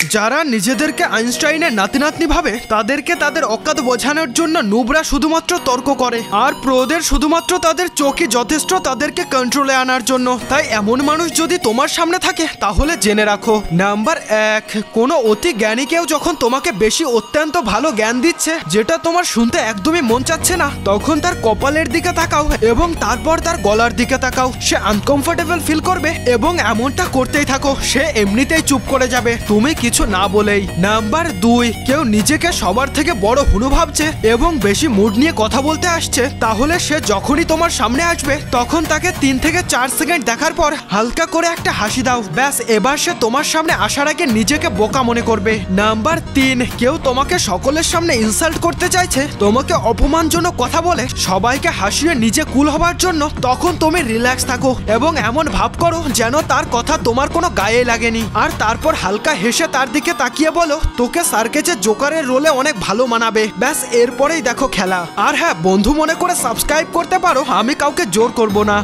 যারা নিজেদেরকে আইনস্টাইনের নাতি নাতনি ভাবে তাদেরকে তাদের অকাত বোঝানোর জন্য নুবরা শুধুমাত্র তর্ক করে, আর প্রোদের শুধুমাত্র তাদের চোখই যথেষ্ট তাদেরকে কন্ট্রোলে আনার জন্য। তাই এমন মানুষ যদি তোমার সামনে থাকে তাহলে জেনে রাখো। নাম্বার 1, কোনো অতি জ্ঞানী কেউ যখন তোমাকে বেশি অত্যন্ত ভালো জ্ঞান দিচ্ছে যেটা তোমার শুনতে একদমই মন চাচ্ছে না, তখন তার কপালের দিকে তাকাও এবং তারপর তার গলার দিকে তাকাও। সে আনকমফোর্টেবল ফিল করবে এবং এমনটা করতেই থাকো, সে এমনিতেই চুপ করে যাবে তুমি কিছু না বলেই। নাম্বার 2, কেউ নিজেকে সবার থেকে বড় হুনু ভাবছে এবং বেশি মুড নিয়ে কথা বলতে আসছে, তাহলে সে যখনই তোমার সামনে আসবে তখন তাকে 3 থেকে 4 সেকেন্ড দেখার পর হালকা করে একটা হাসি দাও, ব্যাস এবার সে তোমার সামনে আসার আগে নিজেকে বোকা মনে করবে। নাম্বার 3, কেউ তোমাকে সকলের সামনে ইনসাল্ট করতে চাইছে, তোমাকে অপমানজনক কথা বলে সবাইকে হাসিয়ে নিজে কুল হবার জন্য, তখন তুমি রিল্যাক্স থাকো এবং এমন ভাব করো যেন তার কথা তোমার কোনো গায়ে লাগেনি, আর তারপর হালকা হেসে তার দিকে তাকিয়ে বলো তোকে সার্কেজের জোকারের রোলে অনেক ভালো মানাবে। ব্যাস এরপরেই দেখো খেলা। আর হ্যাঁ, বন্ধু মনে করে সাবস্ক্রাইব করতে পারো, আমি কাউকে জোর করব না।